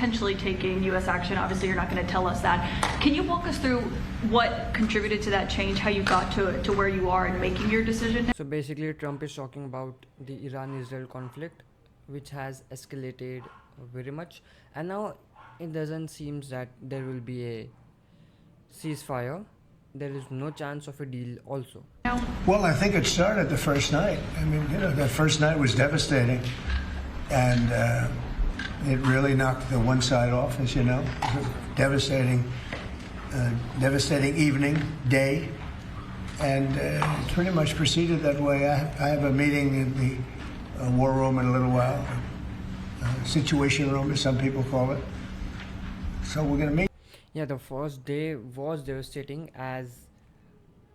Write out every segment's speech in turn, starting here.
potentially taking U.S. action. Obviously, you're not going to tell us that. Can you walk us through what contributed to that change, how you got to where you are in making your decision? So basically, Trump is talking about the Iran-Israel conflict, which has escalated very much, and now it doesn't seem that there will be a ceasefire. There is no chance of a deal also. Well, I think it started the first night. I mean, that first night was devastating, and it really knocked the one side off, as you know. It was a devastating evening, day, and it pretty much proceeded that way. I have a meeting in the war room in a little while, situation room, as some people call it. So we're going to meet. Yeah, the first day was devastating as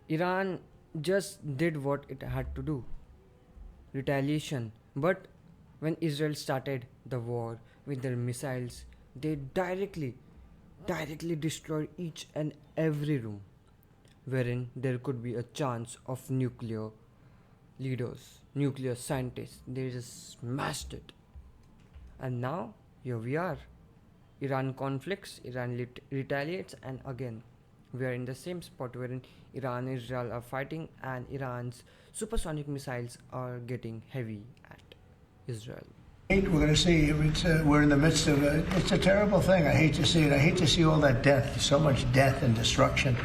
Iran just did what it had to do, retaliation. But when Israel started the war with their missiles, they directly destroyed each and every room wherein there could be a chance of nuclear leaders, nuclear scientists. They just smashed it. And now here we are. Iran conflicts, Iran retaliates, and again we are in the same spot wherein Iran and Israel are fighting, and Iran's supersonic missiles are getting heavy at Israel. We're going to see. We're in the midst of it's a terrible thing. I hate to see it. I hate to see all that death, so much death and destruction,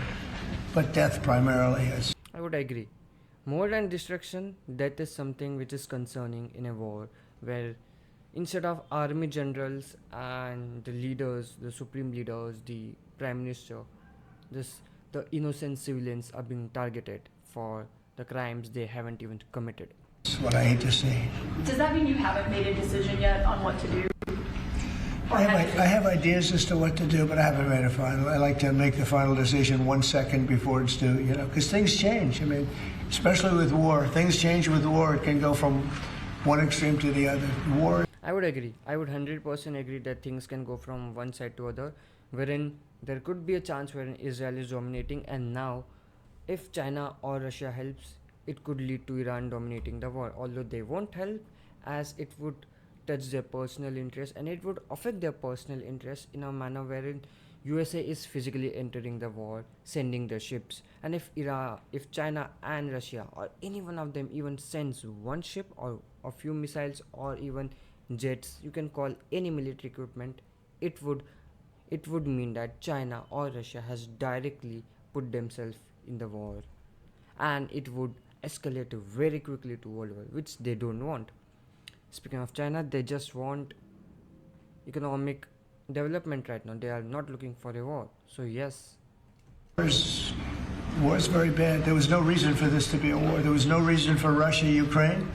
but death primarily is. I would agree. More than destruction, death is something which is concerning in a war where instead of army generals and the leaders, the supreme leaders, the prime minister, the innocent civilians are being targeted for the crimes they haven't even committed. That's what I hate to see. Does that mean you haven't made a decision yet on what to do? I have ideas as to what to do, but I haven't made a final. I like to make the final decision 1 second before it's due, because things change. I mean, especially with war, things change with war. It can go from one extreme to the other. War. I would agree. I would 100% agree that things can go from one side to other, wherein there could be a chance wherein Israel is dominating, and now if China or Russia helps, it could lead to Iran dominating the war. Although they won't help, as it would touch their personal interest and it would affect their personal interest in a manner wherein USA is physically entering the war, sending their ships, and if China and Russia or any one of them even sends one ship or a few missiles or even jets, you can call any military equipment, it would mean that China or Russia has directly put themselves in the war, and it would escalate very quickly to World War, which they don't want. Speaking of China, they just want economic development right now. They are not looking for a war. So yes. War is very bad. There was no reason for this to be a war. There was no reason for Russia, Ukraine.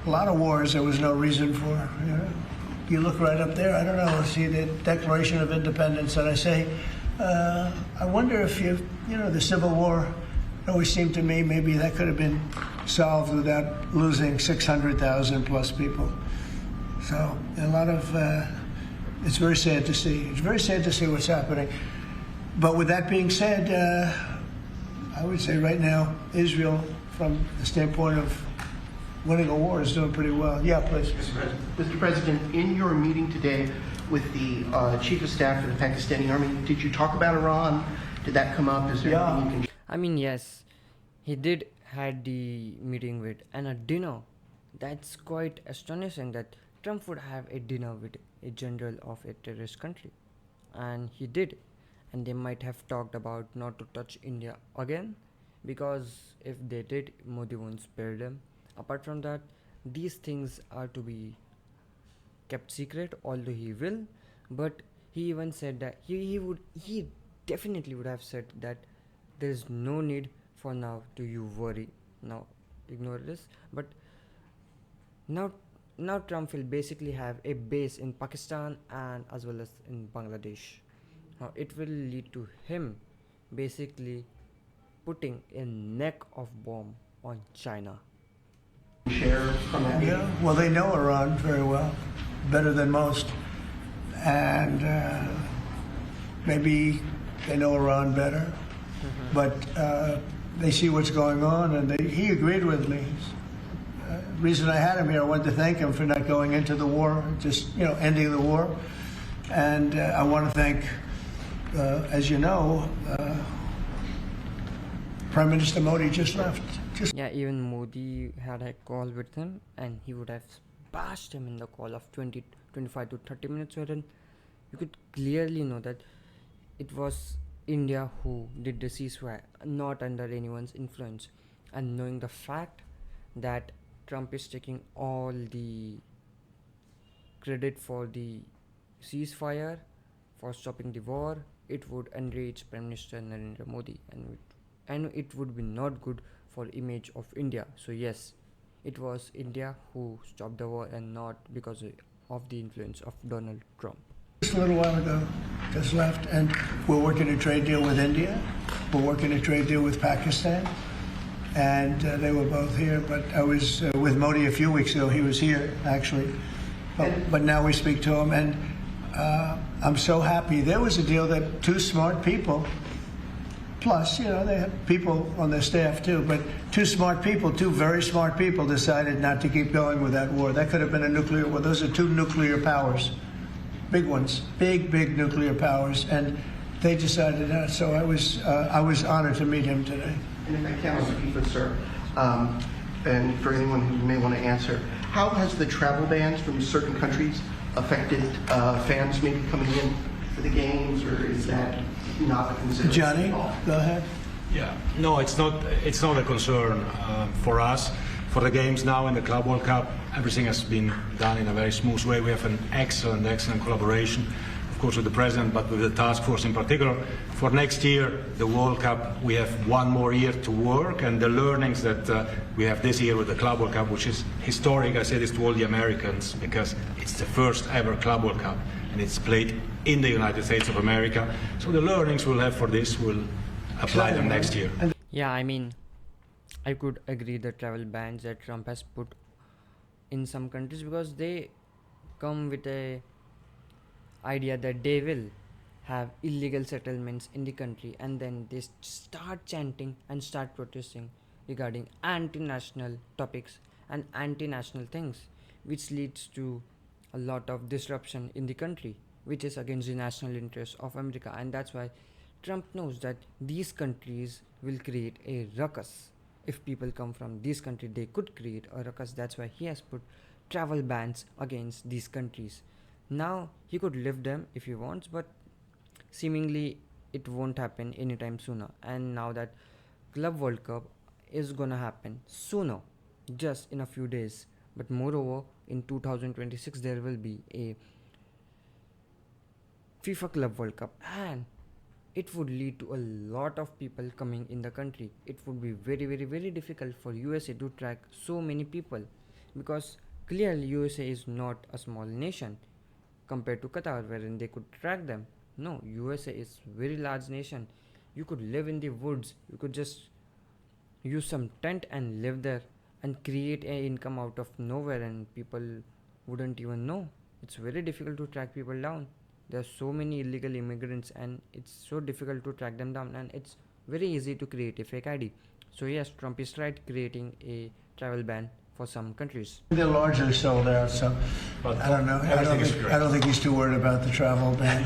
A lot of wars there was no reason for. You look right up there, I don't know, see the Declaration of Independence, and I say, I wonder if the Civil War, it always seemed to me maybe that could have been solved without losing 600,000 plus people. So a lot of, it's very sad to see. It's very sad to see what's happening. But with that being said, I would say right now, Israel, from the standpoint of winning a war, is doing pretty well. Yeah, please. Mr. President, in your meeting today with the Chief of Staff of the Pakistani Army, did you talk about Iran? Did that come up? Is there anything you can... I mean, yes, he did had the meeting with, and a dinner. That's quite astonishing that Trump would have a dinner with a general of a terrorist country. And he did. And they might have talked about not to touch India again, because if they did, Modi won't spare them. Apart from that, these things are to be kept secret, although he will. But he even said that he definitely would have said that there is no need for now to you worry. Now ignore this. But now Trump will basically have a base in Pakistan and as well as in Bangladesh. Now it will lead to him basically putting a neck of bomb on China. Share from that meeting? Yeah, well, they know Iran very well, better than most, and maybe they know Iran better, but they see what's going on, and he agreed with me. Reason I had him here, I wanted to thank him for not going into the war, just ending the war. And I want to thank, as you know, Prime Minister Modi just left. Yeah, even Modi had a call with him, and he would have bashed him in the call of 25 to 30 minutes, wherein you could clearly know that it was India who did the ceasefire, not under anyone's influence. And knowing the fact that Trump is taking all the credit for the ceasefire, for stopping the war, it would enrage Prime Minister Narendra Modi, and it would be not good for image of India. So yes, it was India who stopped the war and not because of the influence of Donald Trump. Just a little while ago, just left, and we're working a trade deal with India. We're working a trade deal with Pakistan, and they were both here. But I was with Modi a few weeks ago. He was here actually, but now we speak to him, and I'm so happy. There was a deal that two smart people, plus they have people on their staff too, but two very smart people decided not to keep going with that war. That could have been a nuclear war. Those are two nuclear powers. Big ones, big nuclear powers, and they decided not. So I was honored to meet him today. And if I can, Mr. Keefe, sir, and for anyone who may want to answer, how has the travel bans from certain countries affected fans maybe coming in for the games, or is that not a consideration? Johnny, at all? go ahead. Yeah, no, it's not a concern for us. For the games now in the Club World Cup, everything has been done in a very smooth way. We have an excellent collaboration, of course, with the president, but with the task force in particular. For next year, the World Cup, we have one more year to work, and the learnings that we have this year with the Club World Cup, which is historic, I say this to all the Americans, because it's the first ever Club World Cup, and it's played in the United States of America. So the learnings we'll have for this will apply them next year. Yeah, I mean, I could agree the travel bans that Trump has put in some countries, because they come with a idea that they will have illegal settlements in the country, and then they start chanting and start protesting regarding anti-national topics and anti-national things, which leads to a lot of disruption in the country, which is against the national interests of America. And that's why Trump knows that these countries will create a ruckus. If people come from this country, they could create a ruckus. That's why he has put travel bans against these countries. Now he could lift them if he wants, but seemingly it won't happen anytime sooner. And now that Club World Cup is gonna happen sooner, just in a few days, but moreover in 2026 there will be a FIFA Club World Cup, and it would lead to a lot of people coming in the country. It would be very difficult for USA to track so many people, because clearly USA is not a small nation compared to Qatar, wherein they could track them. No, USA is very large nation. You could live in the woods. You could just use some tent and live there and create an income out of nowhere, and people wouldn't even know. It's very difficult to track people down. There are so many illegal immigrants, and it's so difficult to track them down, and it's very easy to create a fake ID. So yes, Trump is right creating a travel ban for some countries. They're largely sold out, so But I don't know. I don't think he's too worried about the travel ban.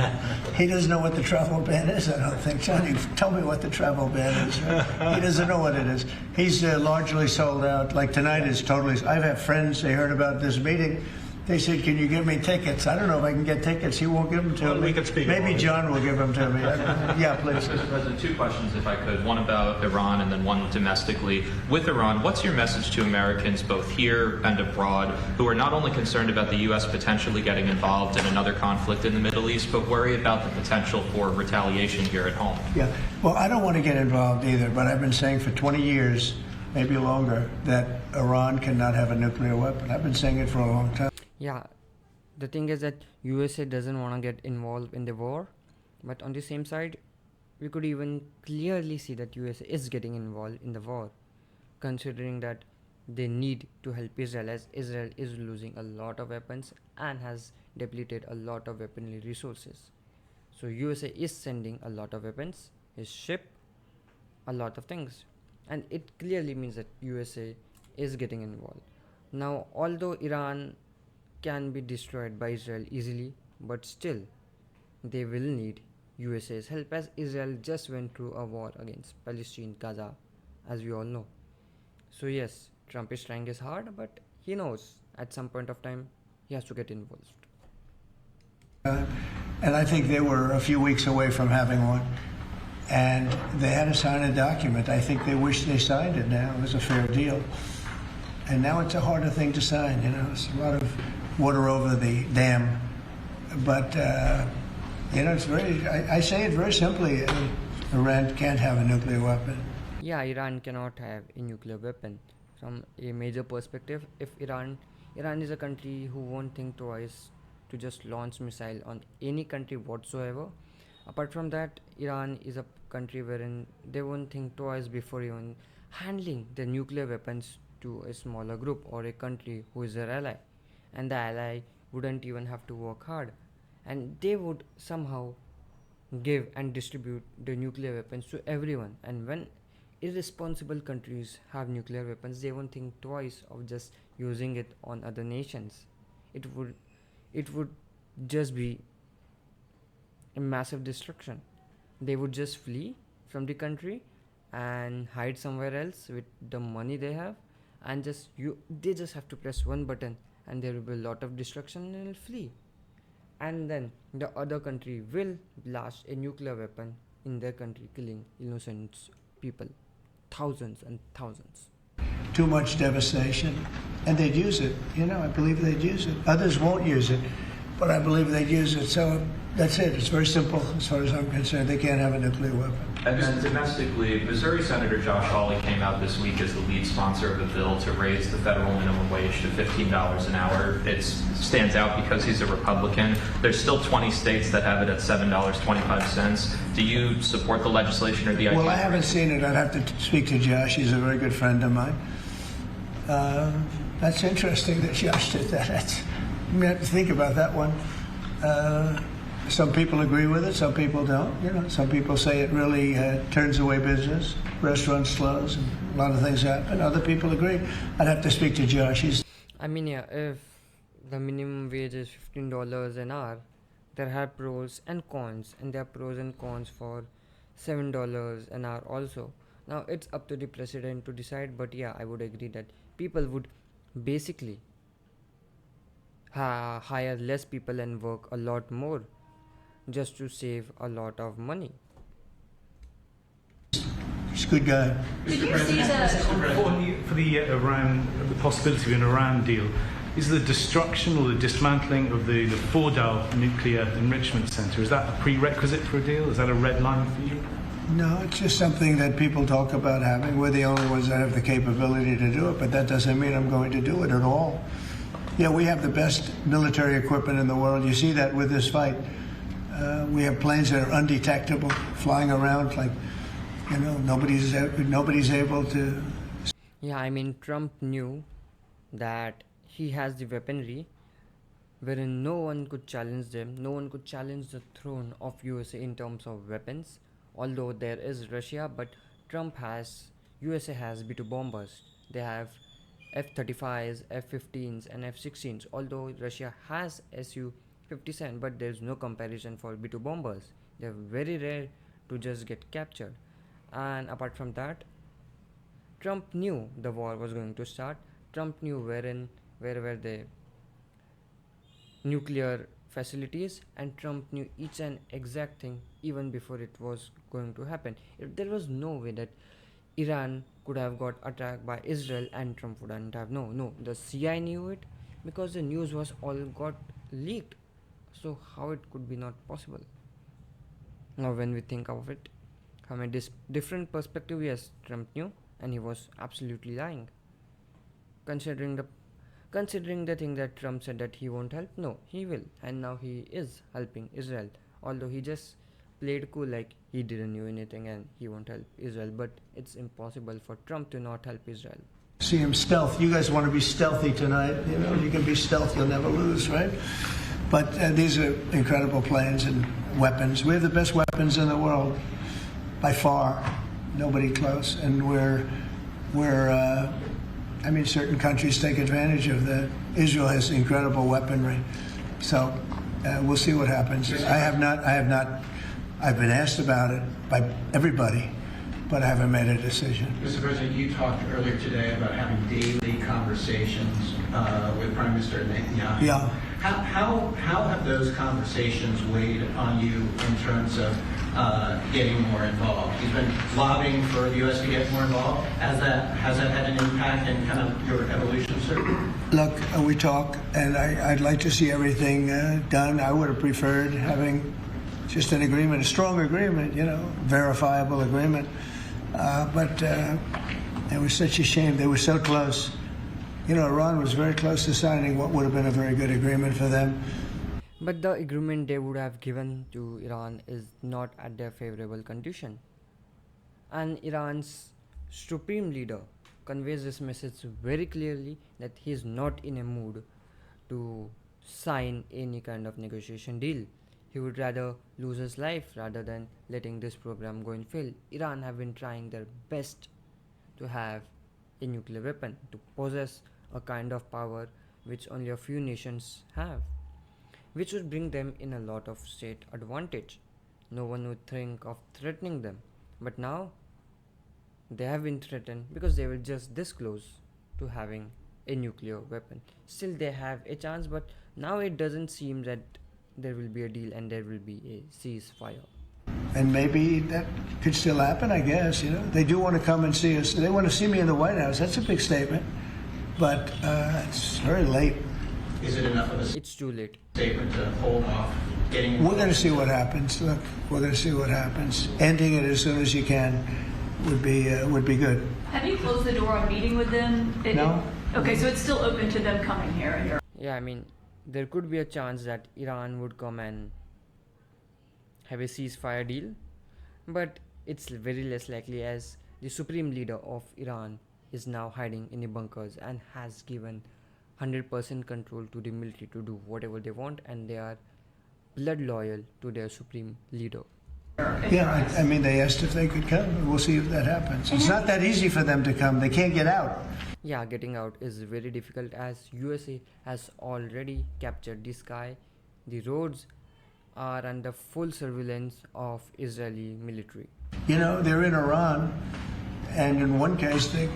He doesn't know what the travel ban is, I don't think. Johnny, tell me what the travel ban is. He doesn't know what it is. He's largely sold out. Like tonight is totally. I've had friends, they heard about this meeting. They said, "Can you give me tickets?" I don't know if I can get tickets. He won't give them to Well, me. we can speak Maybe about it. John will give them to me. Yeah, please. Mr. President, two questions, if I could. One about Iran and then one domestically. With Iran, what's your message to Americans, both here and abroad, who are not only concerned about the U.S. potentially getting involved in another conflict in the Middle East, but worry about the potential for retaliation here at home? Yeah. Well, I don't want to get involved either, but I've been saying for 20 years, maybe longer, that Iran cannot have a nuclear weapon. I've been saying it for a long time. Yeah, the thing is that USA doesn't want to get involved in the war, but on the same side, we could even clearly see that USA is getting involved in the war, considering that they need to help Israel, as Israel is losing a lot of weapons and has depleted a lot of weaponry resources. So USA is sending a lot of weapons, his ship, a lot of things, and it clearly means that USA is getting involved. Now, although Iran can be destroyed by Israel easily, but still they will need USA's help, as Israel just went through a war against Palestine, Gaza, as we all know. So yes, Trump is trying his hard, but he knows at some point of time he has to get involved. And I think they were a few weeks away from having one. And they had to sign a document. I think they wish they signed it now. It was a fair deal. And now it's a harder thing to sign. It's a lot of water over the dam. But, it's very, I say it very simply. Iran can't have a nuclear weapon. Yeah, Iran cannot have a nuclear weapon. From a major perspective, if Iran is a country who won't think twice to just launch missile on any country whatsoever. Apart from that, Iran is a country wherein they won't think twice before even handling the nuclear weapons to a smaller group or a country who is their ally. And the ally wouldn't even have to work hard. And they would somehow give and distribute the nuclear weapons to everyone. And when irresponsible countries have nuclear weapons, they won't think twice of just using it on other nations. It would just be a massive destruction. They would just flee from the country and hide somewhere else with the money they have, and they just have to press one button and there will be a lot of destruction and they'll flee. And then the other country will blast a nuclear weapon in their country, killing innocent people, thousands and thousands. Too much devastation. And they'd use it. I believe they'd use it. Others won't use it, but I believe they'd use it. So that's it. It's very simple as far as I'm concerned. They can't have a nuclear weapon. And then domestically, Missouri Senator Josh Hawley came out this week as the lead sponsor of a bill to raise the federal minimum wage to $15 an hour. It stands out because he's a Republican. There's still 20 states that have it at $7.25. Do you support the legislation or the idea? Well, I haven't seen it. I'd have to speak to Josh. He's a very good friend of mine. That's interesting that Josh did that. I'm going to have to think about that one. Some people agree with it, some people don't. Some people say it really turns away business, restaurants close, and a lot of things happen. Other people agree. I'd have to speak to Josh. If the minimum wage is $15 an hour, there are pros and cons, and there are pros and cons for $7 an hour also. Now it's up to the president to decide, but yeah, I would agree that people would basically hire less people and work a lot more just to save a lot of money. He's a good guy. Did you see For the Iran, the possibility of an Iran deal, is the destruction or the dismantling of the Fordow nuclear enrichment center, is that a prerequisite for a deal? Is that a red line for you? No, it's just something that people talk about having. We're the only ones that have the capability to do it, but that doesn't mean I'm going to do it at all. Yeah, we have the best military equipment in the world. You see that with this fight. We have planes that are undetectable, flying around like, nobody's able to. Yeah, Trump knew that he has the weaponry wherein no one could challenge them, no one could challenge the throne of USA in terms of weapons. Although there is Russia, but USA has B-2 bombers. They have F-35s, F-15s and F-16s. Although Russia has Su-57, but there is no comparison for B-2 bombers. They are very rare to just get captured. And apart from that, Trump knew the war was going to start. Trump knew where were the nuclear facilities, and Trump knew each and exact thing even before it was going to happen. There was no way that Iran could have got attacked by Israel and Trump wouldn't have. No, the CIA knew it because the news was all got leaked. So how it could be not possible? Now when we think of it from a different perspective, yes, Trump knew and he was absolutely lying. Considering the thing that Trump said that he won't help, no, he will, and now he is helping Israel. Although he just played cool like he didn't know anything and he won't help Israel, but it's impossible for Trump to not help Israel. See him stealth. You guys want to be stealthy tonight. You can be stealth, you'll never lose, right? But these are incredible planes and weapons. We have the best weapons in the world, by far. Nobody close. And certain countries take advantage of that. Israel has incredible weaponry. So We'll see what happens. I've been asked about it by everybody, but I haven't made a decision. Mr. President, you talked earlier today about having daily conversations with Prime Minister Netanyahu. Yeah. How have those conversations weighed on you in terms of getting more involved? He's been lobbying for the U.S. to get more involved. Has that had an impact in kind of your evolution, sir? Look, we talk, and I'd like to see everything done. I would have preferred having just an agreement, a strong agreement, verifiable agreement. But it was such a shame. They were so close. Iran was very close to signing what would have been a very good agreement for them. But the agreement they would have given to Iran is not at their favorable condition. And Iran's supreme leader conveys this message very clearly that he is not in a mood to sign any kind of negotiation deal. He would rather lose his life rather than letting this program go and fail. Iran have been trying their best to have a nuclear weapon, to possess a kind of power which only a few nations have, which would bring them in a lot of state advantage. No one would think of threatening them. But now they have been threatened because they were just this close to having a nuclear weapon. Still they have a chance, but now it doesn't seem that there will be a deal and there will be a ceasefire. And maybe that could still happen, I guess. They do want to come and see us. They want to see me in the White House. That's a big statement. But it's very late. Is it enough of a It's too late. statement to hold off getting? We're going to see what happens. Look, we're going to see what happens. Ending it as soon as you can would be good. Have you closed the door on meeting with them? No. Okay, so it's still open to them coming here and you're Yeah, I mean, there could be a chance that Iran would come and have a ceasefire deal, but it's very less likely as the supreme leader of Iran is now hiding in the bunkers and has given 100% control to the military to do whatever they want, and they are blood loyal to their supreme leader. Yeah, I mean, they asked if they could come. We'll see if that happens. It's not that easy for them to come. They can't get out. Yeah, getting out is very difficult as USA has already captured the sky. The roads are under full surveillance of Israeli military. They're in Iran, and in one case, they